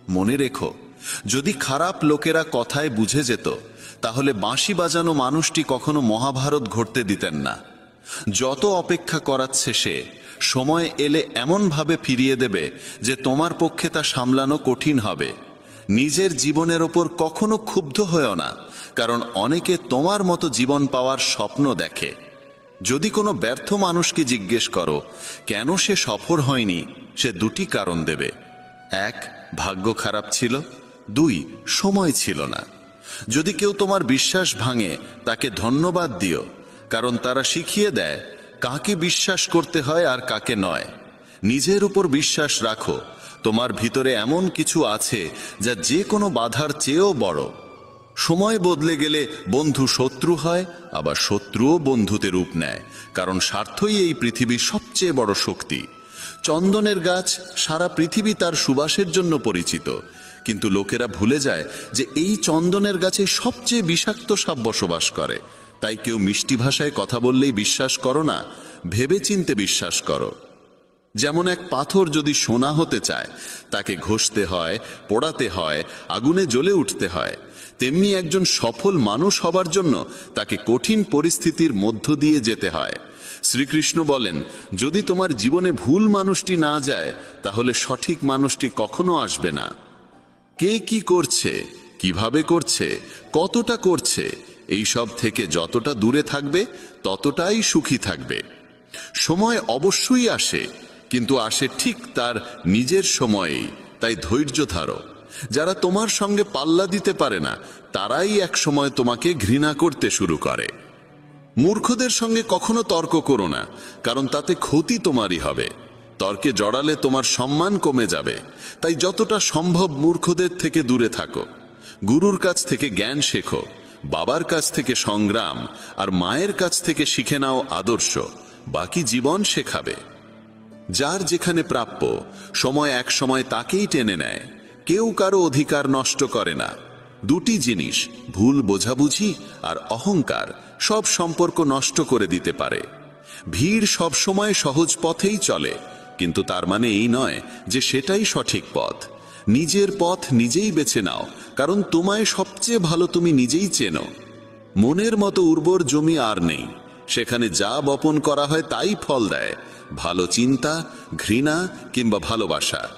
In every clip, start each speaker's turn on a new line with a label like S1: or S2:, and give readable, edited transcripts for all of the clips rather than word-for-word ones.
S1: মনে রেখো, যদি খারাপ লোকেরা কথায় বুঝে যেত, তাহলে বাঁশি বাজানো মানুষটি কখনো মহাভারত ঘটতে দিতেন না। যত অপেক্ষা করাচ্ছে সে, সময় এলে এমনভাবে ফিরিয়ে দেবে যে তোমার পক্ষে তা সামলানো কঠিন হবে। নিজের জীবনের ওপর কখনো ক্ষুব্ধ হয়েও না, কারণ অনেকে তোমার মতো জীবন পাওয়ার স্বপ্ন দেখে। যদি কোনো ব্যর্থ মানুষকে জিজ্ঞেস করো কেন সে সফল হয়নি, সে দুটি কারণ দেবে। এক, ভাগ্য খারাপ ছিল। দুই, সময় ছিল না। যদি কেউ তোমার বিশ্বাস ভাঙে, তাকে ধন্যবাদ দিও, কারণ তারা শিখিয়ে দেয় কাকে বিশ্বাস করতে হয় আর কাকে নয়। নিজের উপর বিশ্বাস রাখো, তোমার ভিতরে এমন কিছু আছে যা যে কোনো বাধার চেয়েও বড়। সময় বদলে গেলে বন্ধু শত্রু হয়, আবার শত্রুও বন্ধুতে রূপ নেয়, কারণ স্বার্থই এই পৃথিবীর সবচেয়ে বড় শক্তি। চন্দনের গাছ সারা পৃথিবী তার সুবাসের জন্য পরিচিত, কিন্তু লোকেরা ভুলে যায় যে এই চন্দনের গাছে সবচেয়ে বিষাক্ত সাপ বসবাস করে। তাই কেউ মিষ্টি ভাষায় কথা বললেই বিশ্বাস করো না, ভেবেচিন্তে বিশ্বাস করো। যেমন এক পাথর যদি সোনা হতে চায়, তাকে ঘষতে হয়, পোড়াতে হয়, আগুনে জ্বলে উঠতে হয়। তেমনি একজন সফল মানুষ হবার জন্য তাকে কঠিন পরিস্থিতির মধ্য দিয়ে যেতে হয়। শ্রীকৃষ্ণ বলেন, যদি তোমার জীবনে ভুল মানুষটি না যায়, তাহলে সঠিক মানুষটি কখনো আসবে না। কে কি করছে, কিভাবে করছে, কতটা করছে, এই সব থেকে যতটা দূরে থাকবে ততটাই সুখী থাকবে। সময় অবশ্যই আসে, কিন্তু আসে ঠিক তার নিজের সময়েই। তাই ধৈর্য ধরো। যারা তোমার সঙ্গে পাল্লা দিতে পারে না, তারাই এক সময় তোমাকে ঘৃণা করতে শুরু করে। মূর্খদের সঙ্গে কখনো তর্ক করো না, কারণ তাতে ক্ষতি তোমারই হবে। তর্কে জড়ালে তোমার সম্মান কমে যাবে। তাই যতটা সম্ভব মূর্খদের থেকে দূরে থাকো। গুরুর কাছ থেকে জ্ঞান শেখো, বাবার কাছ থেকে সংগ্রাম, আর মায়ের কাছ থেকে শিখে নাও আদর্শ। বাকি জীবন শেখাবে। যার যেখানে প্রাপ্য, সময় এক সময় তাকেই টেনে নেয়। কেউ কারো অধিকার নষ্ট করে না। দুটি জিনিস, ভুল বোঝাবুঝি আর অহংকার, সব সম্পর্ক নষ্ট করে দিতে পারে। ভিড় সব সময় সহজ পথেই চলে, কিন্তু তার মানে এই নয় যে সেটাই সঠিক পথ। নিজের পথ নিজেই বেছে নাও, কারণ তোমায় সবচেয়ে ভালো তুমি নিজেই চেনো। মনের মতো উর্বর জমি আর নেই। সেখানে যা বপন করা হয় তাই ফল দেয়, ভালো চিন্তা, ঘৃণা কিংবা ভালোবাসা।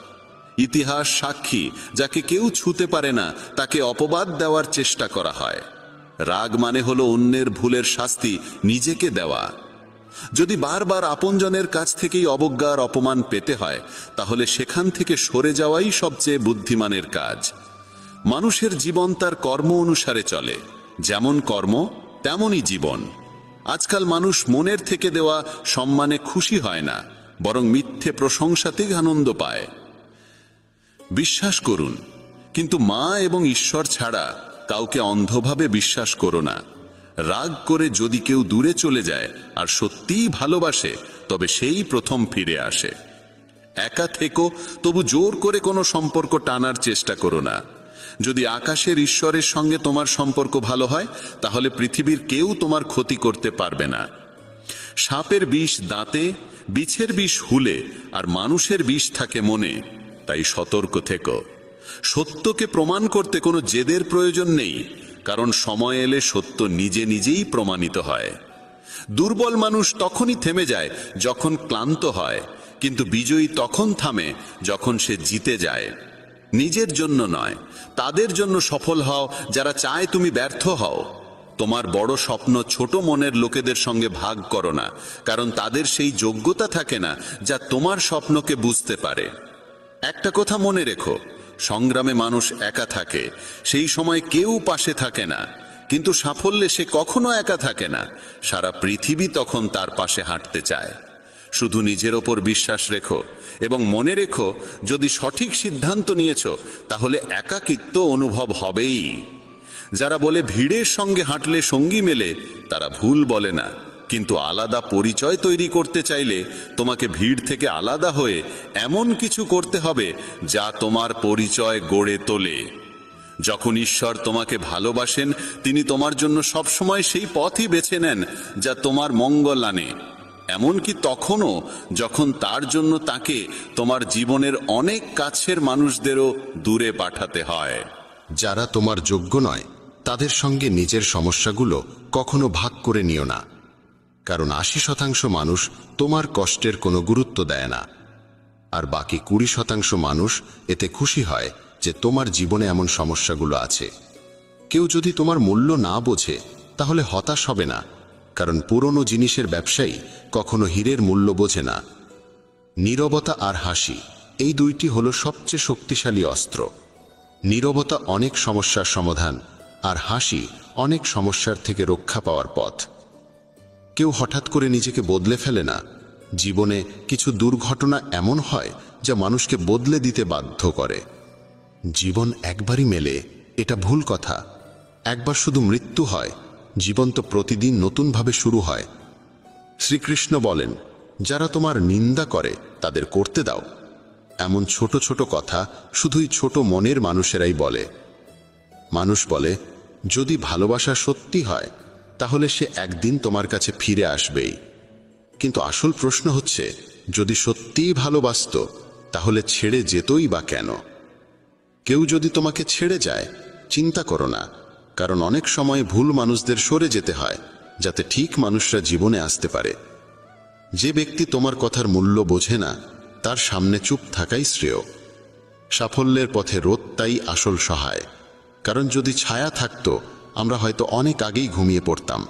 S1: ইতিহাস সাক্ষী, যাকে কেউ ছুঁতে পারে না তাকে অপবাদ দেওয়ার চেষ্টা করা হয়। রাগ মানে হলো অন্যের ভুলের শাস্তি নিজেকে দেওয়া। যদি বারবার আপনজনের কাছ থেকেই অবজ্ঞা আর অপমান পেতে হয়, তাহলে সেখান থেকে সরে যাওয়াই সবচেয়ে বুদ্ধিমানের কাজ। মানুষের জীবন তার কর্ম অনুসারে চলে। যেমন কর্ম, তেমনই জীবন। আজকাল মানুষ মনের থেকে দেওয়া সম্মানে খুশি হয় না, বরং মিথ্যে প্রশংসাতেই আনন্দ পায়। বিশ্বাস করুন, কিন্তু মা এবং ঈশ্বর ছাড়া কাউকে অন্ধভাবে বিশ্বাস করো না। রাগ করে যদি কেউ দূরে চলে যায় আর সত্যিই ভালোবাসে, তবে সেই প্রথম ফিরে আসে। একা থেকো, তবু জোর করে কোনো সম্পর্ক টানার চেষ্টা করো না। যদি আকাশের ঈশ্বরের সঙ্গে তোমার সম্পর্ক ভালো হয়, তাহলে পৃথিবীর কেউ তোমার ক্ষতি করতে পারবে না। সাপের বিষ দাঁতে, বিছের বিষ হুলে, আর মানুষের বিষ থাকে মনে। তাই সতর্ক থেকো। সত্যকে প্রমাণ করতে কোনো জেদের প্রয়োজন নেই, কারণ সময় এলে সত্য নিজে নিজেই প্রমাণিত হয়। দুর্বল মানুষ তখনই থেমে যায় যখন ক্লান্ত হয়, কিন্তু বিজয়ী তখন থামে যখন সে জিতে যায়। নিজের জন্য নয়, তাদের জন্য সফল হও যারা চায় তুমি ব্যর্থ হও। তোমার বড় স্বপ্ন ছোট মনের লোকেদের সঙ্গে ভাগ করো না, কারণ তাদের সেই যোগ্যতা থাকে না যা তোমার স্বপ্নকে বুঝতে পারে। একটা কথা মনে রেখো, সংগ্রামে মানুষ একা থাকে, সেই সময় কেউ পাশে থাকে না। কিন্তু সাফল্যে সে কখনো একা থাকে না, সারা পৃথিবী তখন তার পাশে হাঁটতে চায়। শুধু নিজের ওপর বিশ্বাস রেখো, এবং মনে রেখো, যদি সঠিক সিদ্ধান্ত নিয়েছো, তাহলে একাকিত্ব অনুভব হবেই। যারা বলে ভিড়ের সঙ্গে হাঁটলে সঙ্গী মেলে, তারা ভুল বলে না। কিন্তু আলাদা পরিচয় তৈরি করতে চাইলে তোমাকে ভিড় থেকে আলাদা হয়ে এমন কিছু করতে হবে যা তোমার পরিচয় গড়ে তোলে। যখন ঈশ্বর তোমাকে ভালোবাসেন, তিনি তোমার জন্য সবসময় সেই পথই বেছে নেন যা তোমার মঙ্গল আনে। এমনকি তখনও যখন তার জন্য তাকে তোমার জীবনের অনেক কাছের মানুষদেরও দূরে পাঠাতে হয়।
S2: যারা তোমার যোগ্য নয় তাদের সঙ্গে নিজের সমস্যাগুলো কখনো ভাগ করে নিও না, কারণ ৮০% মানুষ তোমার কষ্টের কোনো গুরুত্ব দেয় না, আর বাকি ২০% মানুষ এতে খুশি হয় যে তোমার জীবনে এমন সমস্যাগুলো আছে। কেউ যদি তোমার মূল্য না বোঝে তাহলে হতাশ হবে না, কারণ পুরনো জিনিসের ব্যবসায়ী কখনো হীরের মূল্য বোঝে না। নীরবতা আর হাসি, এই দুইটি হলো সবচেয়ে শক্তিশালী অস্ত্র। নীরবতা অনেক সমস্যার সমাধান, আর হাসি অনেক সমস্যার থেকে রক্ষা পাওয়ার পথ। কেউ হঠাৎ করে নিজেকে বদলে ফেলে না। জীবনে কিছু দুর্ঘটনা এমন হয় যা মানুষকে বদলে দিতে বাধ্য করে। জীবন একবারই মেলে, এটা ভুল কথা। একবার শুধু মৃত্যু হয়, জীবন তো প্রতিদিন নতুনভাবে শুরু হয়। শ্রীকৃষ্ণ বলেন, যারা তোমার নিন্দা করে তাদের করতে দাও। এমন ছোট ছোট কথা শুধুই ছোট মনের মানুষেরাই বলে। মানুষ বলে, যদি ভালোবাসা সত্যি হয় তাহলে সে একদিন তোমার কাছে ফিরে আসবেই। কিন্তু আসল প্রশ্ন হচ্ছে, যদি সত্যিই ভালোবাসতো তাহলে ছেড়ে যেতই বা কেন? কেউ যদি তোমাকে ছেড়ে যায়, চিন্তা করো না, কারণ অনেক সময় ভুল মানুষদের সরে যেতে হয় যাতে ঠিক মানুষরা জীবনে আসতে পারে। যে ব্যক্তি তোমার কথার মূল্য বোঝে না তার সামনে চুপ থাকাই শ্রেয়। সাফল্যের পথে রোদ তাই আসল সহায়, কারণ যদি ছায়া থাকতো আমরা হয়তো অনেক আগেই ঘুমিয়ে পড়তাম।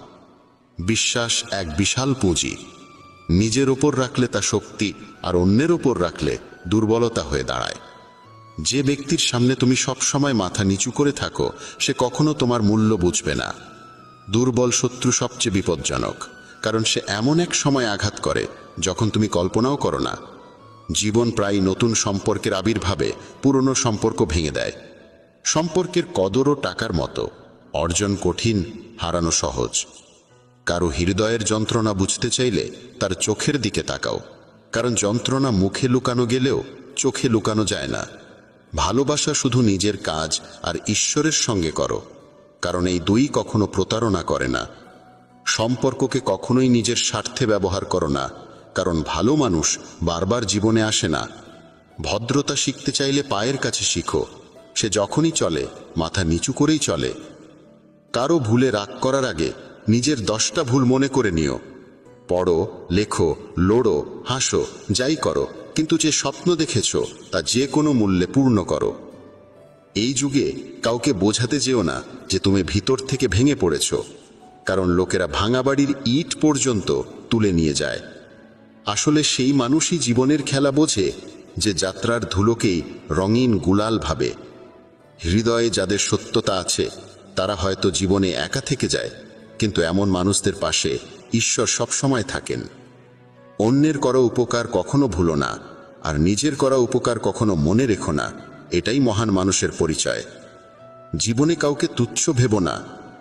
S2: বিশ্বাস এক বিশাল পুঁজি। নিজের ওপর রাখলে তা শক্তি, আর অন্যের ওপর রাখলে দুর্বলতা হয়ে দাঁড়ায়। যে ব্যক্তির সামনে তুমি সবসময় মাথা নিচু করে থাকো সে কখনো তোমার মূল্য বুঝবে না। দুর্বল শত্রু সবচেয়ে বিপজ্জনক, কারণ সে এমন এক সময় আঘাত করে যখন তুমি কল্পনাও করো না। জীবন প্রায় নতুন সম্পর্কের আবির্ভাবে পুরনো সম্পর্ক ভেঙে দেয়। সম্পর্কের কদরও টাকার মতো, অর্জন কঠিন, হারানো সহজ। কারো হৃদয়ের যন্ত্রণা বুঝতে চাইলে তার চোখের দিকে তাকাও, কারণ যন্ত্রণা মুখে লুকানো গেলেও চোখে লুকানো যায় না। ভালোবাসা শুধু নিজের কাজ আর ঈশ্বরের সঙ্গে করো, কারণ এই দুই কখনো প্রতারণা করে না। সম্পর্ককে কখনোই নিজের স্বার্থে ব্যবহার করো না, কারণ ভালো মানুষ বারবার জীবনে আসে না। ভদ্রতা শিখতে চাইলে পায়ের কাছে শিখো, সে যখনই চলে মাথা নিচু করেই চলে। কারো ভুলে রাগ করার আগে নিজের 10টা ভুল মনে করে নিও। পড়ো, লেখো, লড়ো, হাসো, যাই করো, কিন্তু যে স্বপ্ন দেখেছ তা যে কোনো মূল্যে পূর্ণ করো। এই যুগে কাউকে বোঝাতে যেও না যে তুমি ভিতর থেকে ভেঙে পড়েছ, কারণ লোকেরা ভাঙা বাড়ির ইট পর্যন্ত তুলে নিয়ে যায়। আসলে সেই মানুষই জীবনের খেলা বোঝে যে যাত্রার ধুলোকেই রঙিন গুলাল ভাবে। হৃদয়ে যাদের সত্যতা আছে তারা হয়তো জীবনে একা থেকে যায়, কিন্তু এমন মানুষদের পাশে ঈশ্বর সবসময় থাকেন। অন্যের করা উপকার কখনো ভুলো না, আর নিজের করা উপকার কখনো মনে রেখো না। এটাই মহান মানুষের পরিচয়। জীবনে কাউকে তুচ্ছ ভেবো না,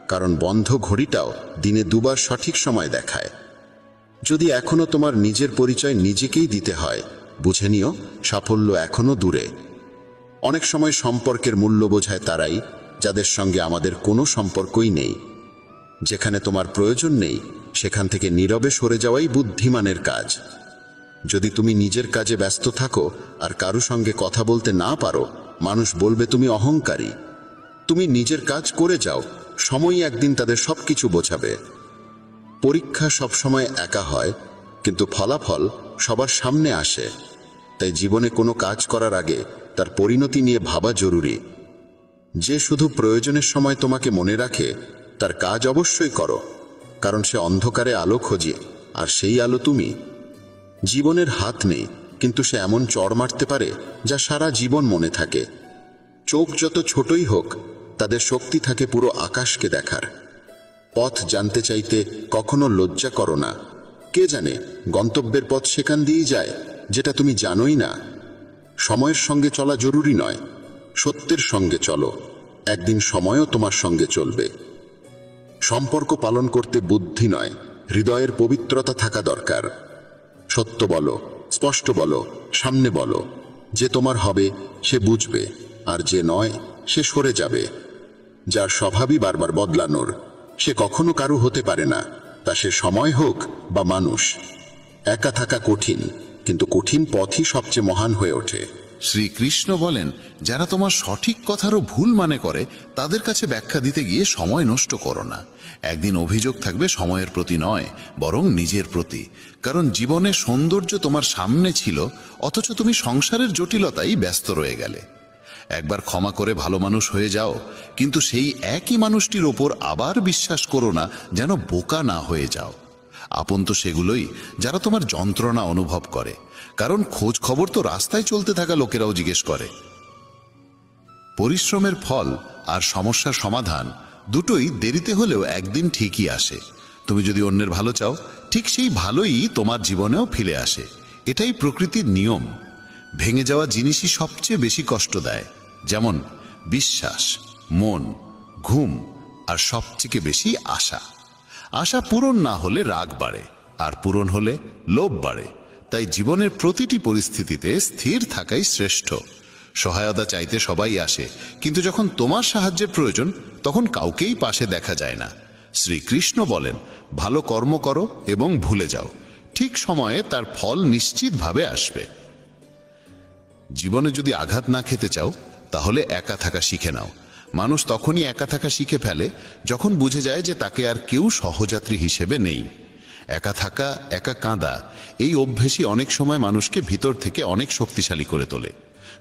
S2: কারণ বন্ধ ঘড়িটাও দিনে দুবার সঠিক সময় দেখায়। যদি এখনো তোমার নিজের পরিচয় নিজেকেই দিতে হয়, বুঝে নিও সাফল্য এখনো দূরে। অনেক সময় সম্পর্কের মূল্য বোঝায় তারাই যাদের সঙ্গে আমাদের কোনো সম্পর্কই নেই। যেখানে তোমার প্রয়োজন নেই সেখান থেকে নীরবে সরে যাওয়াই বুদ্ধিমানের কাজ। যদি তুমি নিজের কাজে ব্যস্ত থাকো আর কারো সঙ্গে কথা বলতে না পারো, মানুষ বলবে তুমি অহংকারী। তুমি নিজের কাজ করে যাও, সময়ই একদিন তাদের সবকিছু বোঝাবে। পরীক্ষা সবসময় একা হয়, কিন্তু ফলাফল সবার সামনে আসে। তাই জীবনে কোনো কাজ করার আগে তার পরিণতি নিয়ে ভাবা জরুরি। যে শুধু প্রয়োজনের সময় তোমাকে মনে রাখে তার কাজ অবশ্যই করো, কারণ সে অন্ধকারে আলো খোঁজে, আর সেই আলো তুমি। জীবনের হাত নেই, কিন্তু সে এমন চড় মারতে পারে যা সারা জীবন মনে থাকে। চোখ যত ছোটই হোক তাদের শক্তি থাকে পুরো আকাশকে দেখার। পথ জানতে চাইতে কখনো লজ্জা করো না। কে জানে গন্তব্যের পথ সেখান দিয়েই যায় যেটা তুমি জানোই না। সময়ের সঙ্গে চলা জরুরি নয়, সত্যের সঙ্গে চলো, একদিন সময়ও তোমার সঙ্গে চলবে। সম্পর্ক পালন করতে বুদ্ধি নয়, হৃদয়ের পবিত্রতা থাকা দরকার। সত্য বলো, স্পষ্ট বলো, সামনে বলো। যে তোমার হবে সে বুঝবে, আর যে নয় সে সরে যাবে। যার স্বভাবই বারবার বদলানোর, সে কখনো কারু হতে পারে না, তা সে সময় হোক বা মানুষ। একা থাকা কঠিন, কিন্তু কঠিন পথই সবচেয়ে মহান হয়ে ওঠে।
S1: শ্রীকৃষ্ণ বলেন, যারা তোমার সঠিক কথারও ভুল মানে করে তাদের কাছে ব্যাখ্যা দিতে গিয়ে সময় নষ্ট করো না। একদিন অভিযোগ থাকবে সময়ের প্রতি নয়, বরং নিজের প্রতি। কারণ জীবনের সৌন্দর্য তোমার সামনে ছিল, অথচ তুমি সংসারের জটিলতাই ব্যস্ত রয়ে গেলে। একবার ক্ষমা করে ভালো মানুষ হয়ে যাও, কিন্তু সেই একই মানুষটির ওপর আবার বিশ্বাস করো না, যেন বোকা না হয়ে যাও। আপন তো সেগুলোই যারা তোমার যন্ত্রণা অনুভব করে, কারণ খোঁজ খবর তো রাস্তায় চলতে থাকা লোকেরাও জিজ্ঞেস করে। পরিশ্রমের ফল আর সমস্যার সমাধান দুটোই দেরিতে হলেও একদিন ঠিকই আসে। তুমি যদি অন্যের ভালো চাও, ঠিক সেই ভালোই তোমার জীবনেও ফিরে আসে। এটাই প্রকৃতির নিয়ম। ভেঙে যাওয়া জিনিসই সবচেয়ে বেশি কষ্ট দেয়, যেমন বিশ্বাস, মন, ঘুম আর সবচেয়ে বেশি আশা। আশা পূরণ না হলে রাগ বাড়ে, আর পূরণ হলে লোভ বাড়ে। তাই জীবনের প্রতিটি পরিস্থিতিতে স্থির থাকাই শ্রেষ্ঠ। সহায়তা চাইতে সবাই আসে, কিন্তু যখন তোমার সাহায্যের প্রয়োজন তখন কাউকেই পাশে দেখা যায় না। শ্রীকৃষ্ণ বলেন, ভালো কর্ম করো এবং ভুলে যাও, ঠিক সময়ে তার ফল নিশ্চিতভাবে আসবে। জীবনে যদি আঘাত না খেতে চাও, তাহলে একা থাকা শিখে নাও। মানুষ তখনই একা থাকা শিখে ফেলে যখন বুঝে যায় যে তাকে আর কেউ সহযাত্রী হিসেবে নেই। একা থাকা, একা কাঁদা, এই অভ্যেসই অনেক সময় মানুষকে ভিতর থেকে অনেক শক্তিশালী করে তোলে।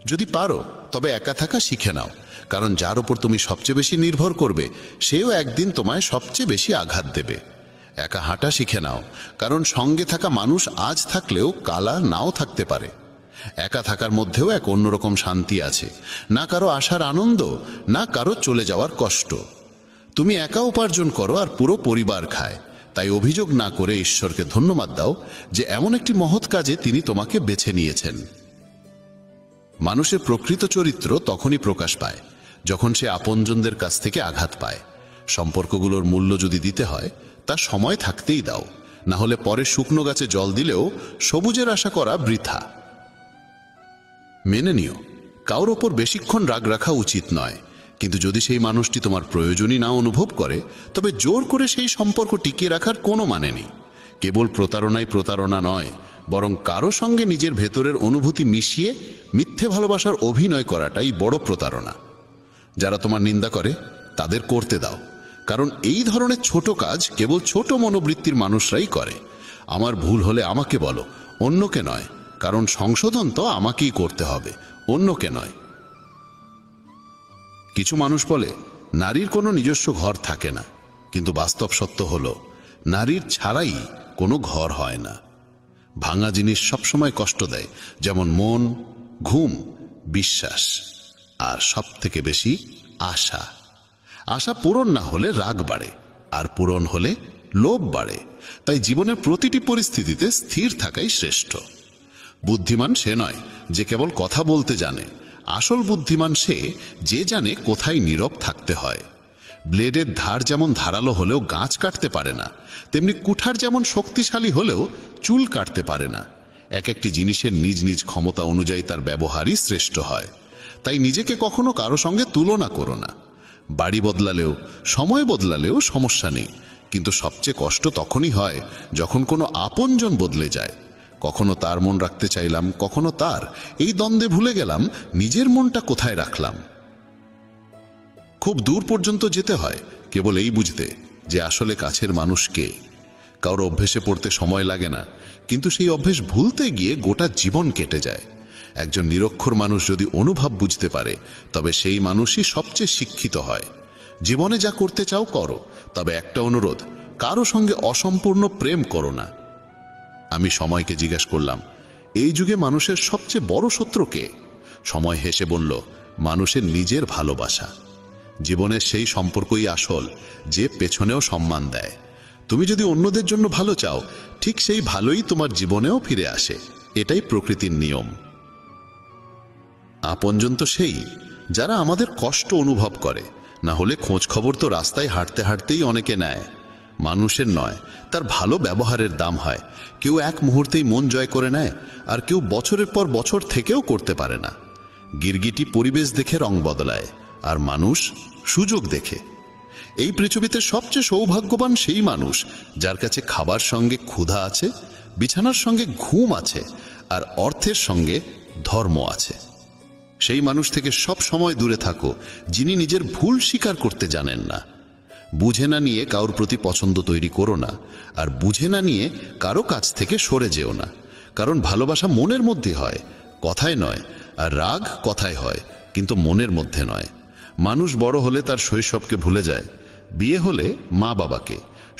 S1: যদি পারো তবে একা থাকা শিখে নাও, কারণ যার উপর তুমি সবচেয়ে বেশি নির্ভর করবে সেও একদিন তোমায় সবচেয়ে বেশি আঘাত দেবে। একা হাঁটা শিখে নাও, কারণ সঙ্গে থাকা মানুষ আজ থাকলেও কালা নাও থাকতে পারে। একা থাকার মধ্যেও এক অন্যরকম শান্তি আছে, না কারো আসার আনন্দ, না কারো চলে যাওয়ার কষ্ট। তুমি একা উপার্জন করো আর পুরো পরিবার খায়, তাই অভিযোগ না করে ঈশ্বরকে ধন্যবাদ দাও যে এমন একটি মহৎ কাজে তিনি তোমাকে বেছে নিয়েছেন। মানুষের প্রকৃত চরিত্র তখনই প্রকাশ পায় যখন সে আপনজনদের কাছ থেকে আঘাত পায়। সম্পর্কগুলোর মূল্য যদি দিতে হয়, তা সময় থাকতেই দাও, না হলে পরে শুকনো গাছে জল দিলেও সবুজের আশা করা বৃথা। মেনে নিও, কারোর ওপর বেশিক্ষণ রাগ রাখা উচিত নয়, কিন্তু যদি সেই মানুষটি তোমার প্রয়োজনই না অনুভব করে, তবে জোর করে সেই সম্পর্ক টিকিয়ে রাখার কোনো মানে নেই। কেবল প্রতারণাই প্রতারণা নয়, বরং কারো সঙ্গে নিজের ভেতরের অনুভূতি মিশিয়ে মিথ্যে ভালোবাসার অভিনয় করাটাই বড় প্রতারণা। যারা তোমার নিন্দা করে তাদের করতে দাও, কারণ এই ধরনের ছোট কাজ কেবল ছোট মনোবৃত্তির মানুষরাই করে। আমার ভুল হলে আমাকে বলো, অন্যকে নয়, কারণ সংশোধন তো আমাকেই করতে হবে, অন্যকে নয়। কিছু মানুষ বলে নারীর কোনো নিজস্ব ঘর থাকে না, কিন্তু বাস্তব সত্য হলো নারীর ছাড়াই কোনো ঘর হয় না। ভাঙা জিনিস সবসময় কষ্ট দেয়, যেমন মন, ঘুম, বিশ্বাস, আর সব থেকে বেশি আশা। আশা পূরণ না হলে রাগ বাড়ে, আর পূরণ হলে লোভ বাড়ে। তাই জীবনের প্রতিটি পরিস্থিতিতে স্থির থাকাই শ্রেষ্ঠ। বুদ্ধিমান সে নয় যে কেবল কথা বলতে জানে, আসল বুদ্ধিমান সে যে জানে কোথায় নীরব থাকতে হয়। ব্লেডের ধার যেমন ধারালো হলেও গাছ কাটতে পারে না, তেমনি কুঠার যেমন শক্তিশালী হলেও চুল কাটতে পারে না। এক একটি জিনিসের নিজ নিজ ক্ষমতা অনুযায়ী তার ব্যবহারই শ্রেষ্ঠ হয়। তাই নিজেকে কখনো কারো সঙ্গে তুলনা করো না। বাড়ি বদলালেও, সময় বদলালেও সমস্যা নেই, কিন্তু সবচেয়ে কষ্ট তখনই হয় যখন কোনো আপনজন বদলে যায়। কখনো তার মন রাখতে চাইলাম, কখনো তার, এই দ্বন্দ্বে ভুলে গেলাম নিজের মনটা কোথায় রাখলাম। খুব দূর পর্যন্ত যেতে হয় কেবল এই বুঝতে যে আসলে কাছের মানুষ কে। কারো অভ্যেসে পড়তে সময় লাগে না, কিন্তু সেই অভ্যেস ভুলতে গিয়ে গোটা জীবন কেটে যায়। একজন নিরক্ষর মানুষ যদি অনুভব বুঝতে পারে, তবে সেই মানুষই সবচেয়ে শিক্ষিত হয়। জীবনে যা করতে চাও করো, তবে একটা অনুরোধ, কারো সঙ্গে অসম্পূর্ণ প্রেম করো না। আমি সময়কে জিজ্ঞাসা করলাম, এই যুগে মানুষের সবচেয়ে বড় শত্রু কে? সময় হেসে বলল, মানুষের নিজের ভালোবাসা। জীবনের সেই সম্পর্কই আসল, যে পেছনেও সম্মান দেয়। তুমি যদি অন্যদের জন্য ভালো চাও, ঠিক সেই ভালোই তোমার জীবনেও ফিরে আসে। এটাই প্রকৃতির নিয়ম। আপনজন তো সেই যারা আমাদের কষ্ট অনুভব করে, না হলে খোঁজ খবর তো রাস্তায় হাঁটতে হাঁটতেই অনেকে নেয়। মানুষের নয়, তার ভালো ব্যবহারের দাম হয়। কেউ এক মুহূর্তেই মন জয় করে নেয়, আর কেউ বছরের পর বছর থেকেও করতে পারে না। গিরগিটি পরিবেশ দেখে রং বদলায়, আর মানুষ সুযোগ দেখে। এই পৃথিবীতে সবচেয়ে সৌভাগ্যবান সেই মানুষ যার কাছে খাবার সঙ্গে ক্ষুধা আছে, বিছানার সঙ্গে ঘুম আছে, আর অর্থের সঙ্গে ধর্ম আছে। সেই মানুষ থেকে সব সময় দূরে থাকো যিনি নিজের ভুল স্বীকার করতে জানেন না। বুঝে না নিয়ে কারোর প্রতি পছন্দ তৈরি করো না, আর বুঝে না নিয়ে কারো কাছ থেকে সরে যেও না। কারণ ভালোবাসা মনের মধ্যে হয়, কথায় নয়, আর রাগ কথায় হয়, কিন্তু মনের মধ্যে নয়। মানুষ বড় হলে তার শৈশবকে ভুলে যায়, বিয়ে হলে মা বাবাকে,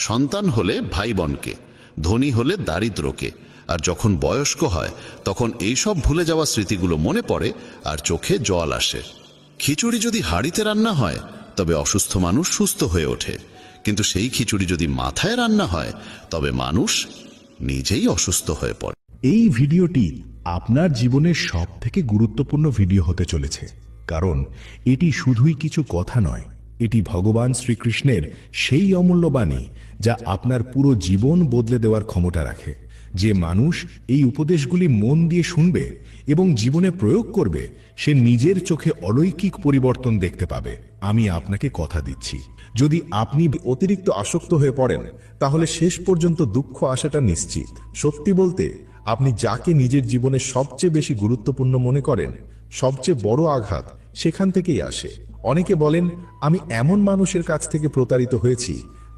S1: সন্তান হলে ভাই বোনকে, ধনী হলে দারিদ্রকে, আর যখন বয়স্ক হয় তখন এইসব ভুলে যাওয়া স্মৃতিগুলো মনে পড়ে আর চোখে জল আসে। খিচুড়ি যদি হাঁড়িতে রান্না হয় তবে অসুস্থ মানুষ সুস্থ হয়ে ওঠে, কিন্তু সেই খিচুড়ি যদি মাথায় রান্না হয় তবে মানুষ নিজেই অসুস্থ হয়ে পড়ে।
S3: এই ভিডিওটি আপনার জীবনের সবথেকে গুরুত্বপূর্ণ ভিডিও হতে চলেছে, কারণ এটি শুধুই কিছু কথা নয়, এটি ভগবান শ্রীকৃষ্ণের সেই অমূল্য বাণী যা আপনার পুরো জীবন বদলে দেওয়ার ক্ষমতা রাখে। যে মানুষ এই উপদেশগুলি মন দিয়ে শুনবে এবং জীবনে প্রয়োগ করবে, সে নিজের চোখে অলৌকিক পরিবর্তন দেখতে পাবে। আমি আপনাকে কথা দিচ্ছি, যদি আপনি অতিরিক্ত আসক্ত হয়ে পড়েন তাহলে শেষ পর্যন্ত দুঃখ আসাটা নিশ্চিত। সত্যি বলতে, আপনি যাকে নিজের জীবনে সবচেয়ে বেশি গুরুত্বপূর্ণ মনে করেন, সবচেয়ে বড় আঘাত সেখান থেকেই আসে। অনেকে বলেন, আমি এমন মানুষের কাছ থেকে প্রতারিত হয়েছি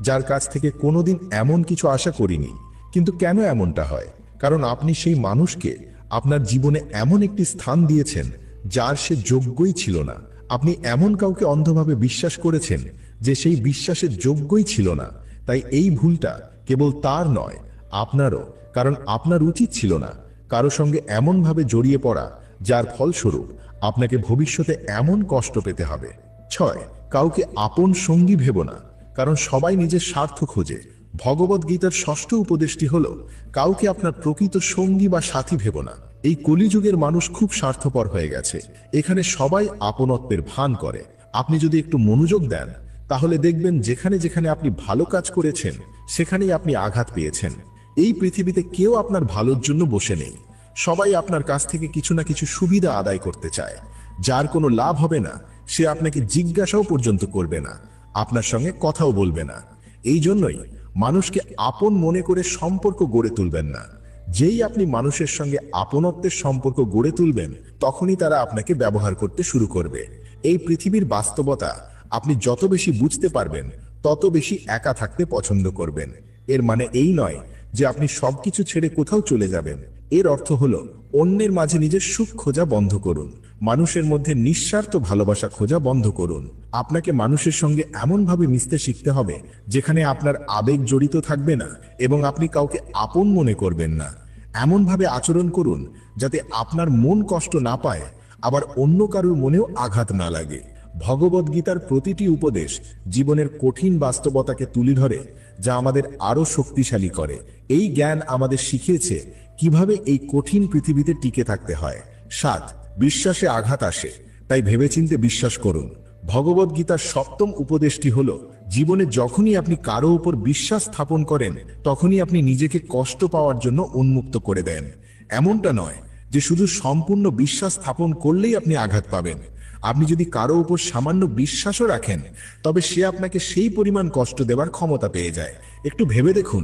S3: যার কাছ থেকে কোনোদিন এমন কিছু আশা করিনি। কিন্তু কেন এমনটা হয়? কারণ আপনি সেই মানুষকে আপনার জীবনে এমন একটি স্থান দিয়েছেন যার সে যোগ্যই ছিল না। আপনি এমন কাউকে অন্ধভাবে বিশ্বাস করেছেন যে সেই বিশ্বাসের যোগ্যই ছিল না। তাই এই ভুলটা কেবল তার নয়, আপনারও। কারণ আপনার উচিত ছিল না কারো সঙ্গে এমনভাবে জড়িয়ে পড়া যার ফলস্বরূপ আপনাকে ভবিষ্যতে এমন কষ্ট পেতে হবে। 6, কাউকে আপন সঙ্গী ভেবো না, কারণ সবাই নিজের স্বার্থ খোঁজে। ভগবদ গীতার ষষ্ঠ উপদেশটি হলো, কাউকে আপনার প্রকৃত সঙ্গী বা সাথী ভেবো না। এই কলিযুগের মানুষ খুব স্বার্থপর হয়ে গেছে। এখানে সবাই আপনত্বের ভান করে। আপনি যদি একটু মনোযোগ দেন তাহলে দেখবেন যেখানে যেখানে আপনি ভালো কাজ করেছেন সেখানেই আপনি আঘাত পেয়েছেন। এই পৃথিবীতে কেউ আপনার ভালোর জন্য বসে নেই। সবাই আপনার কাছ থেকে কিছু না কিছু সুবিধা আদায় করতে চায়। যার কোনো লাভ হবে না সে আপনাকে জিজ্ঞাসাও পর্যন্ত করবে না, আপনার সঙ্গে কথাও বলবে না। এই জন্যই মানুষকে আপন মনে করে সম্পর্ক গড়ে তুলবেন না। যেই আপনি মানুষের সঙ্গে আপনত্বের সম্পর্ক গড়ে তুলবেন, তখনই তারা আপনাকে ব্যবহার করতে শুরু করবে। এই পৃথিবীর বাস্তবতা আপনি যত বেশি বুঝতে পারবেন, তত বেশি একা থাকতে পছন্দ করবেন। এর মানে এই নয় যে আপনি সবকিছু ছেড়ে কোথাও চলে যাবেন। এর অর্থ হলো, অন্যের মাঝে নিজের সুখ খোঁজা বন্ধ করুন। মানুষের মধ্যে নিঃস্বার্থ ভালোবাসা খোঁজা বন্ধ করুন। আপনাকে মানুষের সঙ্গে এমনভাবে মিশতে শিখতে হবে যেখানে আপনার আবেগ জড়িত থাকবে না এবং আপনি কাউকে আপন মনে করবেন না। এমনভাবে আচরণ করুন যাতে আপনার মন কষ্ট না পায়, আবার অন্য কারোর মনেও আঘাত না লাগে। ভগবদ গীতার প্রতিটি উপদেশ জীবনের কঠিন বাস্তবতাকে তুলে ধরে, যা আমাদের আরো শক্তিশালী করে। এই জ্ঞান আমাদের শিখিয়েছে কিভাবে এই কঠিন পৃথিবীতে টিকে থাকতে হয়। 7, বিশ্বাসে আঘাত আসে, তাই ভেবেচিন্তে বিশ্বাস করুন। ভগবদ গীতার সপ্তম উপদেশটি হলো, জীবনে যখনই আপনি কারো উপর বিশ্বাস স্থাপন করেন তখনই আপনি নিজেকে কষ্ট পাওয়ার জন্য উন্মুক্ত করে দেন। এমনটা নয় যে শুধু সম্পূর্ণ বিশ্বাস স্থাপন করলেই আপনি আঘাত পাবেন। আপনি যদি কারো উপর সামান্য বিশ্বাসও রাখেন, তবে সে আপনাকে সেই পরিমাণ কষ্ট দেওয়ার ক্ষমতা পেয়ে যায়। একটু ভেবে দেখুন,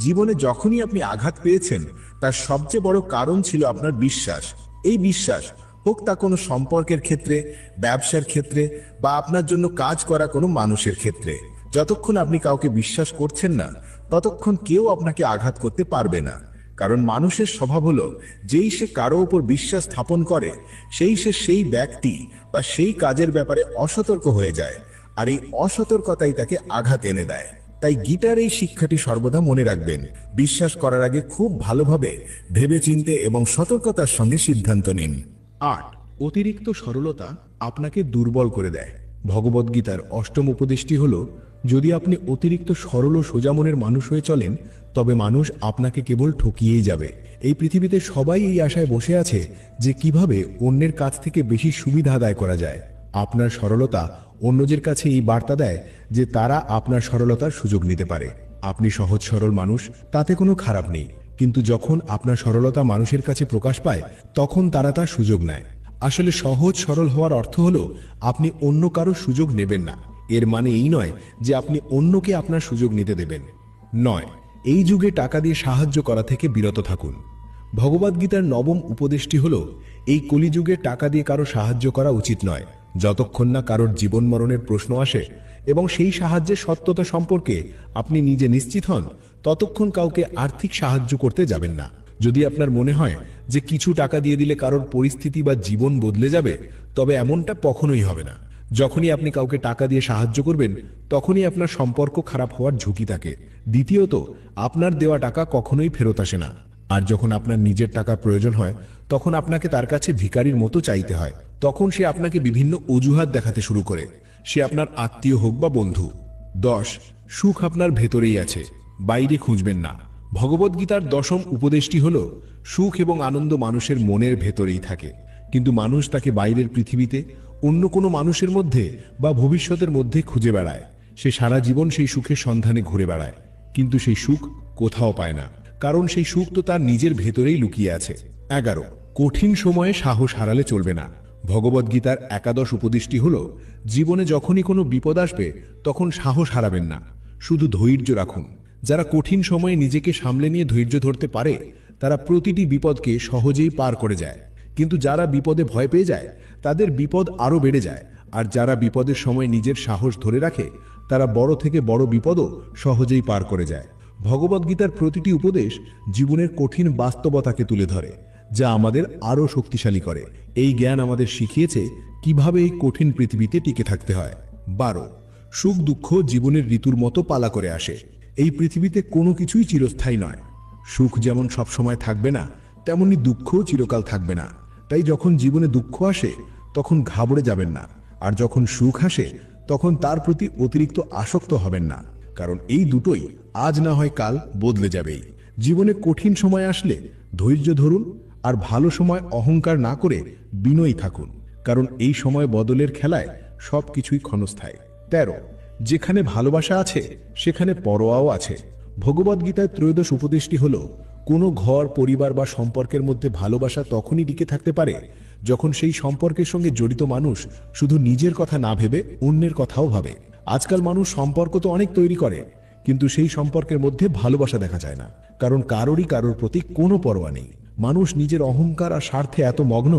S3: জীবনে যখনই আপনি আঘাত পেয়েছেন তার সবচেয়ে বড় কারণ ছিল আপনার বিশ্বাস। এই বিশ্বাস হোক তা কোনো সম্পর্কের ক্ষেত্রে, ব্যবসার ক্ষেত্রে, বা আপনার জন্য কাজ করা কোনো মানুষের ক্ষেত্রে। যতক্ষণ আপনি কাউকে বিশ্বাস করছেন না, ততক্ষণ কেউ আপনাকে আঘাত করতে পারবে না। কারণ মানুষের স্বভাব হলো, যেই সে কারো উপর বিশ্বাস স্থাপন করে সেই ব্যক্তি বা সেই কাজের ব্যাপারে অসতর্ক হয়ে যায়, আর এই অসতর্কতাই তাকে আঘাত এনে দেয়। তাই গীতার এই শিক্ষাটি সর্বদা মনে রাখবেন। বিশ্বাস করার আগে খুব ভালোভাবে ভেবেচিন্তে এবং সতর্কতার সঙ্গে সিদ্ধান্ত নিন। 8, অতিরিক্ত সরলতা আপনাকে দুর্বল করে দেয়। ভগবদ্গীতার অষ্টম উপদেশটি হলো, যদি আপনি অতিরিক্ত সরল ও সোজা মনের মানুষ হয়ে চলেন তবে মানুষ আপনাকে কেবল ঠকিয়েই যাবে। এই পৃথিবীতে সবাই এই আশায় বসে আছে যে কিভাবে অন্যের কাছ থেকে বেশি সুবিধা আদায় করা যায়। আপনার সরলতা অন্যদের কাছে এই বার্তা দেয় যে তারা আপনার সরলতার সুযোগ নিতে পারে। আপনি সহজ সরল মানুষ, তাতে কোনো খারাপ নেই, কিন্তু যখন আপনার সরলতা মানুষের কাছে প্রকাশ পায় তখন তারা তার সুযোগ নেয়। আসলে সহজ সরল হওয়ার অর্থ হলো আপনি অন্য কারো সুযোগ নেবেন না। এর মানে এই নয় যে আপনি অন্যকে আপনার সুযোগ নিতে দেবেন। 9, এই যুগে টাকা দিয়ে সাহায্য করা থেকে বিরত থাকুন। ভগবদ্গীতার নবম উপদেশটি হল, এই কলিযুগে টাকা দিয়ে কারো সাহায্য করা উচিত নয়, যতক্ষণ না কারোর জীবন মরণের প্রশ্ন আসে এবং সেই সাহায্যের সত্যতা সম্পর্কে আপনি নিজে নিশ্চিত হন, ততক্ষণ কাউকে আর্থিক সাহায্য করতে যাবেন না। যদি আপনার মনে হয় যে কিছু টাকা দিয়ে দিলে কারোর পরিস্থিতি বা জীবন বদলে যাবে, তবে এমনটা কখনোই হবে না। যখনই আপনি কাউকে টাকা দিয়ে সাহায্য করবেন, তখনই আপনার সম্পর্ক খারাপ হওয়ার ঝুঁকি থাকে। দ্বিতীয়ত, আপনার দেওয়া টাকা কখনোই ফেরত আসে না। আর যখন আপনার নিজের টাকা প্রয়োজন হয়, তখন আপনাকে তার কাছে ভিখারির মতো চাইতে হয়। তখন সে আপনাকে বিভিন্ন অজুহাত দেখাতে শুরু করে, সে আপনার আত্মীয় হোক বা বন্ধু। 10, সুখ আপনার ভেতরেই আছে, বাইরে খুঁজবেন না। ভগবদ্গীতার দশম উপদেশটি হল, সুখ এবং আনন্দ মানুষের মনের ভেতরেই থাকে, কিন্তু মানুষ তাকে বাইরের পৃথিবীতে অন্য কোনো মানুষের মধ্যে বা ভবিষ্যতের মধ্যে খুঁজে বেড়ায়। সে সারা জীবন সেই সুখের সন্ধানে ঘুরে বেড়ায়, কিন্তু সেই সুখ কোথাও পায় না, কারণ সেই সুখ তো তার নিজের ভেতরেই লুকিয়ে আছে। 11, কঠিন সময়ে সাহস হারালে চলবে না। ভগবদ্গীতার একাদশ উপদেশটি হল, জীবনে যখনই কোনো বিপদ আসবে তখন সাহস হারাবেন না, শুধু ধৈর্য রাখুন। যারা কঠিন সময়ে নিজেকে সামলে নিয়ে ধৈর্য ধরতে পারে, তারা প্রতিটি বিপদকে সহজেই পার করে যায়। কিন্তু যারা বিপদে ভয় পেয়ে যায়, তাদের বিপদ আরও বেড়ে যায়। আর যারা বিপদের সময় নিজের সাহস ধরে রাখে, তারা বড় থেকে বড় বিপদও সহজেই পার করে যায়। ভগবদ্গীতার প্রতিটি উপদেশ জীবনের কঠিন বাস্তবতাকে তুলে ধরে, যা আমাদের আরও শক্তিশালী করে। এই জ্ঞান আমাদের শিখিয়েছে কিভাবে এই কঠিন পৃথিবীতে টিকে থাকতে হয়। 12, সুখ দুঃখ জীবনের ঋতুর মতো পালা করে আসে। এই পৃথিবীতে কোনো কিছুই চিরস্থায়ী নয়। সুখ যেমন সবসময় থাকবে না, তেমনি দুঃখও চিরকাল থাকবে না। তাই যখন জীবনে দুঃখ আসে, তখন ঘাবড়ে যাবেন না, আর যখন সুখ আসে, তখন তার প্রতি অতিরিক্ত আসক্ত হবেন না, কারণ এই দুটোই আজ না হয় কাল বদলে যাবেই। জীবনে কঠিন সময় আসলে ধৈর্য ধরুন, আর ভালো সময় অহংকার না করে বিনয়ী থাকুন, কারণ এই সময় বদলের খেলায় সবকিছুই ক্ষণস্থায়ী। 13, যেখানে ভালোবাসা আছে সেখানে পরোয়াও আছে। ভগবদ্গীতার ত্রয়োদশ উপদেশটি হল, কোনো ঘর, পরিবার বা সম্পর্কের মধ্যে ভালোবাসা তখনই টিকে থাকতে পারে যখন সেই সম্পর্কের সঙ্গে জড়িত মানুষ শুধু নিজের কথা না ভেবে অন্যের কথাও ভাবে। আজকাল মানুষ সম্পর্ক তো অনেক তৈরি করে, কিন্তু সেই সম্পর্কের মধ্যে ভালোবাসা দেখা যায় না, কারণ কারোর প্রতি কোনো পরোয়া নেই। মানুষ নিজের অহংকার আর স্বার্থে এত মগ্ন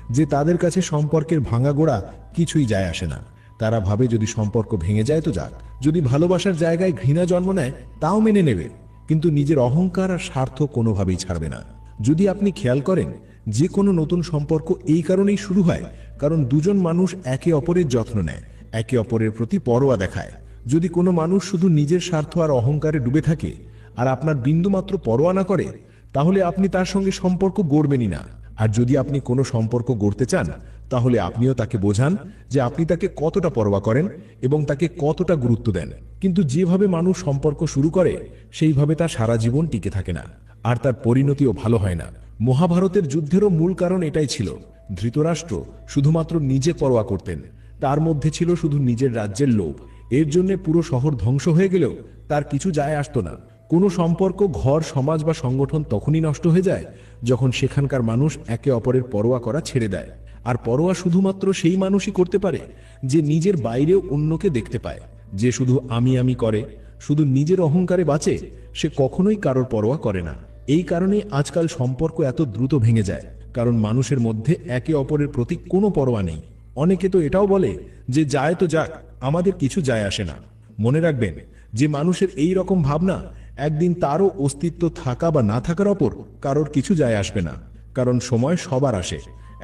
S3: যে তাদের কাছে সম্পর্কের ভাঙাগোড়া কিছুই যায় আসে না। তারা ভাবে যদি সম্পর্ক ভেঙে যায় তো যাক, যদি ভালোবাসার জায়গায় ঘৃণা জন্ম নেয় তাও মেনে নেবে, কিন্তু নিজের অহংকার আর স্বার্থ কোনোভাবেই ছাড়বে না। যদি আপনি খেয়াল করেন, যে কোনো নতুন সম্পর্ক এই কারণেই শুরু হয় কারণ দুজন মানুষ একে অপরের যত্ন নেয়, একে অপরের প্রতি পরোয়া দেখায়। যদি কোনো মানুষ শুধু নিজের স্বার্থ আর অহংকারে ডুবে থাকে আর আপনার বিন্দুমাত্র পরোয়া না করে, তাহলে আপনি তার সঙ্গে সম্পর্ক গড়বেনই না। আর যদি আপনি কোনো সম্পর্ক গড়তে চান, তাহলে আপনিও তাকে বোঝান যে আপনি তাকে কতটা পরোয়া করেন এবং তাকে কতটা গুরুত্ব দেন। কিন্তু যেভাবে মানুষ সম্পর্ক শুরু করে, সেইভাবে তার সারা জীবন টিকে থাকে না, আর তার পরিণতিও ভালো হয় না। মহাভারতের যুদ্ধেরও মূল কারণ এটাই ছিল। ধৃতরাষ্ট্র শুধুমাত্র নিজে পরোয়া করতেন, তার মধ্যে ছিল শুধু নিজের রাজ্যের লোভ। এর জন্য পুরো শহর ধ্বংস হয়ে গেলেও তার কিছু যায় আসতো না। কোনো সম্পর্ক, ঘর, সমাজ বা সংগঠন তখনই নষ্ট হয়ে যায় যখন সেখানকার মানুষ একে অপরের পরোয়া করা ছেড়ে দেয়। আর পরোয়া শুধুমাত্র সেই মানুষই করতে পারে যে নিজের বাইরেও অন্যকে দেখতে পায়। যে শুধু আমি করে, শুধু নিজের অহংকারে বাঁচে, সে কখনোই কারোর পরোয়া করে না। এই কারণে আজকাল সম্পর্ক এত দ্রুত ভেঙে যায়, কারণ মানুষের মধ্যে একে অপরের প্রতি কোনো পরোয়া নেই। অনেকে তো এটাও বলে যে যায় তো যাক, আমাদের কিছু যায় আসে না। মনে রাখবেন, যে মানুষের এই রকম ভাবনা, একদিন তারও অস্তিত্ব থাকা বা না থাকার ওপর কারোর কিছু যায় আসবে না, কারণ সময় সবার আসে।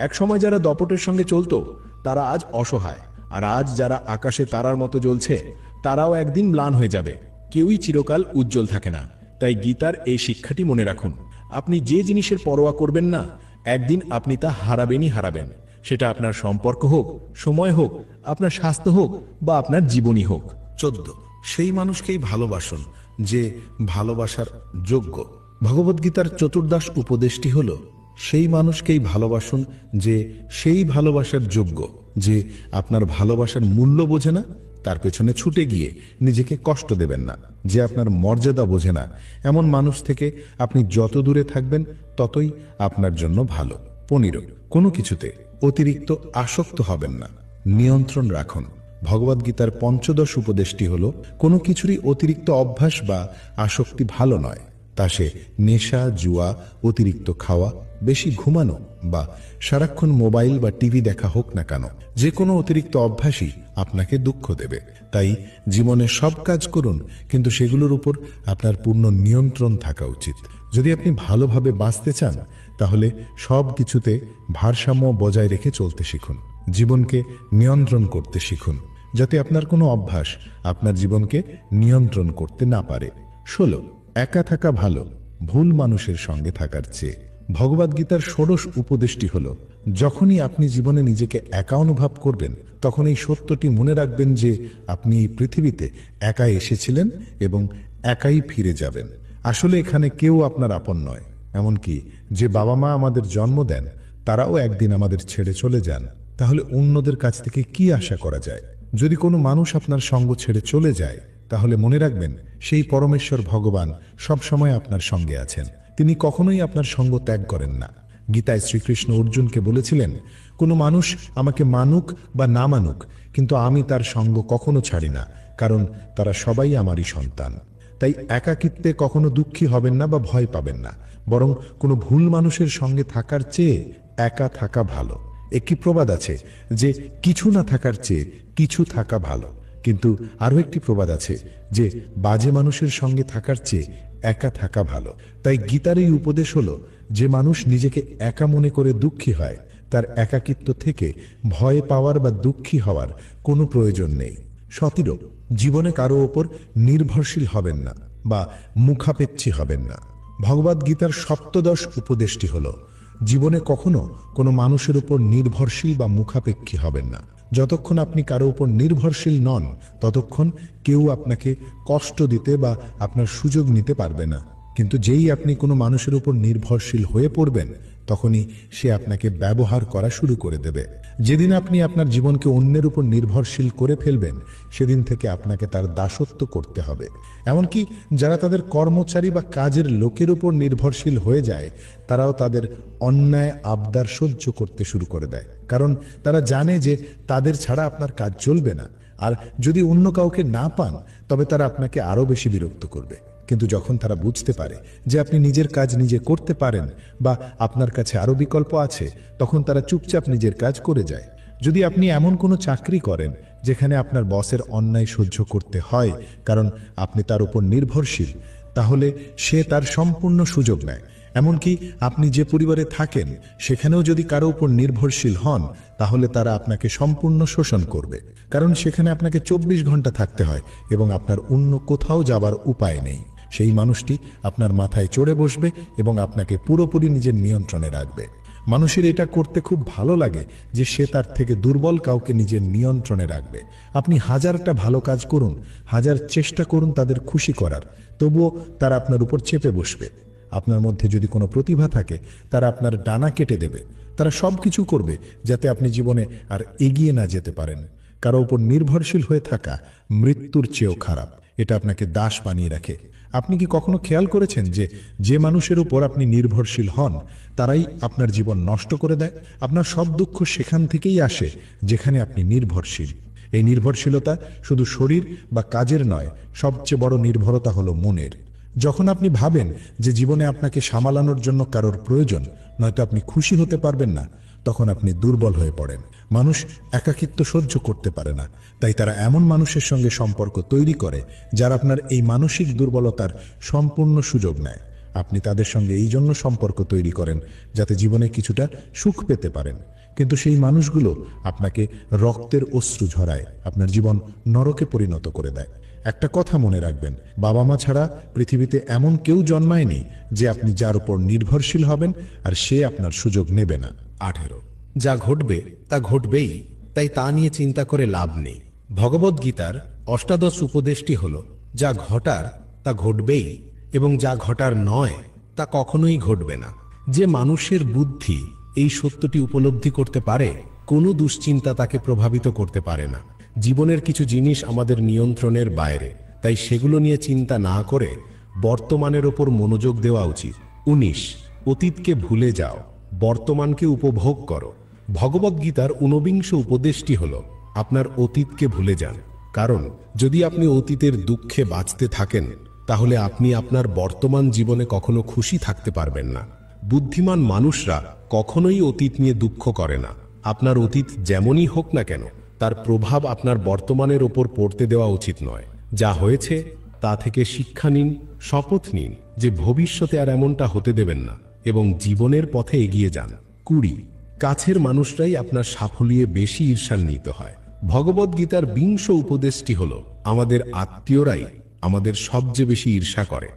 S3: এক সময় যারা দপটের সঙ্গে চলতো, তারা আজ অসহায়, আর আজ যারা আকাশে তারার মতো জ্বলছে, তারাও একদিন ম্লান হয়ে যাবে। কেউই চিরকাল উজ্জ্বল থাকে না। তাই গীতার এই শিক্ষাটি মনে রাখুন, আপনি যে জিনিসের পরোয়া করবেন না, একদিন আপনি তা হারাবেন। সেটা আপনার সম্পর্ক হোক, সময় হোক, আপনার স্বাস্থ্য হোক বা আপনার জীবনই হোক।
S4: 14, সেই মানুষকেই ভালোবাসুন যে ভালোবাসার যোগ্য। ভগবদ্গীতার চতুর্দশ উপদেশটি হল, সেই মানুষকেই ভালোবাসুন যে সেই ভালোবাসার যোগ্য। যে আপনার ভালোবাসার মূল্য বোঝে না, তার পেছনে ছুটে গিয়ে নিজেকে কষ্ট দেবেন না। যে আপনার মর্যাদা বোঝে না, এমন মানুষ থেকে আপনি যত দূরে থাকবেন ততই আপনার জন্য ভালো। 15, কোনো কিছুতে অতিরিক্ত আসক্ত হবেন না, নিয়ন্ত্রণ রাখুন। ভগবদ্গীতার পঞ্চদশ উপদেশটি হল কোনো কিছুরই অতিরিক্ত অভ্যাস বা আসক্তি ভালো নয়, তা সে নেশা, জুয়া, অতিরিক্ত খাওয়া, বেশি ঘুমানো বা সারাক্ষণ মোবাইল বা টিভি দেখা হোক না কেন, যে কোনো অতিরিক্ত অভ্যাসই আপনাকে দুঃখ দেবে। তাই জীবনে সব কাজ করুন, কিন্তু সেগুলোর উপর আপনার পূর্ণ নিয়ন্ত্রণ থাকা উচিত। যদি আপনি ভালোভাবে বাঁচতে চান, তাহলে সব কিছুতে ভারসাম্য বজায় রেখে চলতে শিখুন। জীবনকে নিয়ন্ত্রণ করতে শিখুন, যাতে আপনার কোনো অভ্যাস আপনার জীবনকে নিয়ন্ত্রণ করতে না পারে। 16, একা থাকা ভালো ভুল মানুষের সঙ্গে থাকার চেয়ে। ভগবদ্গীতার ষোড়শ উপদেশটি হল, যখনই আপনি জীবনে নিজেকে একা অনুভব করবেন, তখন এই সত্যটি মনে রাখবেন যে আপনি এই পৃথিবীতে একা এসেছিলেন এবং একাই ফিরে যাবেন। আসলে এখানে কেউ আপনার আপন নয়। এমনকি যে বাবা মা আমাদের জন্ম দেন, তারাও একদিন আমাদের ছেড়ে চলে যান। তাহলে অন্যদের কাছ থেকে কি আশা করা যায়? যদি কোনো মানুষ আপনার সঙ্গ ছেড়ে চলে যায়, তাহলে মনে রাখবেন সেই পরমেশ্বর ভগবান সবসময় আপনার সঙ্গে আছেন। তিনি কখনোই আপনার সঙ্গ ত্যাগ করেন না। গীতায় শ্রীকৃষ্ণ অর্জুনকে বলেছিলেন, কোনো মানুষ আমাকে মানুক বা না মানুক, কিন্তু আমি তার সঙ্গ কখনো ছাড়ি না, কারণ তারা সবাই আমারই সন্তান। তাই একাকিত্বে কখনো দুঃখী হবেন না বা ভয় পাবেন না, বরং কোনো ভুল মানুষের সঙ্গে থাকার চেয়ে একা থাকা ভালো। একটি প্রবাদ আছে যে কিছু না থাকার চেয়ে কিছু থাকা ভালো, কিন্তু আরও একটি প্রবাদ আছে যে বাজে মানুষের সঙ্গে থাকার চেয়ে একা থাকা ভালো। তাই গীতার এই উপদেশ হলো, যে মানুষ নিজেকে একা মনে করে দুঃখী হয়, তার একাকিত্ব থেকে ভয় পাওয়ার বা দুঃখী হওয়ার কোনো প্রয়োজন নেই। 17, জীবনে কারো ওপর নির্ভরশীল হবেন না বা মুখাপেক্ষী হবেন না। ভগবদ্গীতার সপ্তদশ উপদেশটি হলো, জীবনে কখনো কোনো মানুষের উপর নির্ভরশীল বা মুখাপেক্ষী হবেন না। যতক্ষণ আপনি কারো উপর নির্ভরশীল নন, ততক্ষণ কেউ আপনাকে কষ্ট দিতে বা আপনার সুযোগ নিতে পারবে না। কিন্তু যেই আপনি কোনো মানুষের উপর নির্ভরশীল হয়ে পড়বেন, তখনই সে আপনাকে ব্যবহার করা শুরু করে দেবে। যেদিন আপনি আপনার জীবনকে অন্যের উপর নির্ভরশীল করে ফেলবেন, সেদিন থেকে আপনাকে তার দাসত্ব করতে হবে। এমনকি যারা তাদের কর্মচারী বা কাজের লোকের উপর নির্ভরশীল হয়ে যায়, তারাও তাদের অন্যায় আবদার সহ্য করতে শুরু করে দেয়, কারণ তারা জানে যে তাদের ছাড়া আপনার কাজ চলবে না। আর যদি অন্য কাউকে না পান, তবে তারা আপনাকে আরো বেশি বিরক্ত করবে। কিন্তু যখন তারা বুঝতে পারে যে আপনি নিজের কাজ নিজে করতে পারেন বা আপনার কাছে আরো বিকল্প আছে, তখন তারা চুপচাপ নিজের কাজ করে যায়। যদি আপনি এমন কোনো চাকরি করেন যেখানে আপনার বসের অন্যায় সহ্য করতে হয় কারণ আপনি তার উপর নির্ভরশীল, তাহলে সে তার সম্পূর্ণ সুযোগ নেয়। এমনকি আপনি যে পরিবারে থাকেন, সেখানেও যদি কারো উপর নির্ভরশীল হন, তাহলে তারা আপনাকে সম্পূর্ণ শোষণ করবে, কারণ সেখানে আপনাকে 24 ঘন্টা থাকতে হয় এবং আপনার অন্য কোথাও যাবার উপায় নেই। সেই মানুষটি আপনার মাথায় চড়ে বসবে এবং আপনাকে পুরোপুরি নিজের নিয়ন্ত্রণে রাখবে। মানুষের এটা করতে খুব ভালো লাগে যে সে তার থেকে দুর্বল কাউকে নিজের নিয়ন্ত্রণে রাখবে। আপনি হাজারটা ভালো কাজ করুন, হাজার চেষ্টা করুন তাদের খুশি করার, তবুও তারা আপনার উপর চেপে বসবে। আপনার মধ্যে যদি কোনো প্রতিভা থাকে, তারা আপনার ডানা কেটে দেবে। তারা সব কিছু করবে যাতে আপনি জীবনে আর এগিয়ে না যেতে পারেন। কারো উপর নির্ভরশীল হয়ে থাকা মৃত্যুর চেয়েও খারাপ। এটা আপনাকে দাস বানিয়ে রাখে। আপনি কি কখনো খেয়াল করেছেন যে যে মানুষের উপর আপনি নির্ভরশীল হন, তারাই আপনার জীবন নষ্ট করে দেয়? আপনার সব দুঃখ সেখান থেকেই আসে যেখানে আপনি নির্ভরশীল। এই নির্ভরশীলতা শুধু শরীর বা কাজের নয়, সবচেয়ে বড় নির্ভরতা হলো মনের। যখন আপনি ভাবেন যে জীবনে আপনাকে সামলানোর জন্য কারোর প্রয়োজন, নয়তো আপনি খুশি হতে পারবেন না, তখন আপনি দুর্বল হয়ে পড়েন। মানুষ একাকিত্ব সহ্য করতে পারে না, তাই তারা এমন মানুষের সঙ্গে সম্পর্ক তৈরি করে যারা আপনার এই মানসিক দুর্বলতার সম্পূর্ণ সুযোগ নেয়। আপনি তাদের সঙ্গে এই জন্য সম্পর্ক তৈরি করেন যাতে জীবনে কিছুটা সুখ পেতে পারেন, কিন্তু সেই মানুষগুলো আপনাকে রক্তের অশ্রু ঝরায়, আপনার জীবন নরকে পরিণত করে দেয়। একটা কথা মনে রাখবেন, বাবা মা ছাড়া পৃথিবীতে এমন কেউ জন্মায়নি যে আপনি যার উপর নির্ভরশীল হবেন আর সে আপনার সুযোগ নেবে না। 18,
S5: যা ঘটবে তা ঘটবেই, তাই তা নিয়ে চিন্তা করে লাভ নেই। ভগবদ্গীতার অষ্টাদশ উপদেশটি হল, যা ঘটার তা ঘটবেই এবং যা ঘটার নয় তা কখনোই ঘটবে না। যে মানুষের বুদ্ধি এই সত্যটি উপলব্ধি করতে পারে, কোনো দুশ্চিন্তা তাকে প্রভাবিত করতে পারে না। জীবনের কিছু জিনিস আমাদের নিয়ন্ত্রণের বাইরে, তাই সেগুলো নিয়ে চিন্তা না করে বর্তমানের ওপর মনোযোগ দেওয়া উচিত। 19, অতীতকে ভুলে যাও, বর্তমানকে উপভোগ করো। ভগবদ্গীতার 19 উপদেশটি হল,
S3: আপনার অতীতকে ভুলে যান, কারণ যদি আপনি অতীতের দুঃখে বাঁচতে থাকেন তাহলে আপনি আপনার বর্তমান জীবনে কখনো খুশি থাকতে পারবেন না। বুদ্ধিমান মানুষরা কখনোই অতীত নিয়ে দুঃখ করে না। আপনার অতীত যেমনই হোক না কেন, তার প্রভাব আপনার বর্তমানের ওপর পড়তে দেওয়া উচিত নয়। যা হয়েছে তা থেকে শিক্ষা নিন, শপথ নিন যে ভবিষ্যতে আর এমনটা হতে দেবেন না এবং জীবনের পথে এগিয়ে যান। 20, কাছের মানুষরাই আপনার সাফল্যে বেশি ঈর্ষান্বিত হয়। ভগবদ্গীতার 20 উপদেশটি হল, আমাদের আত্মীয়রাই আমাদের সবচেয়ে বেশি ঈর্ষা করে।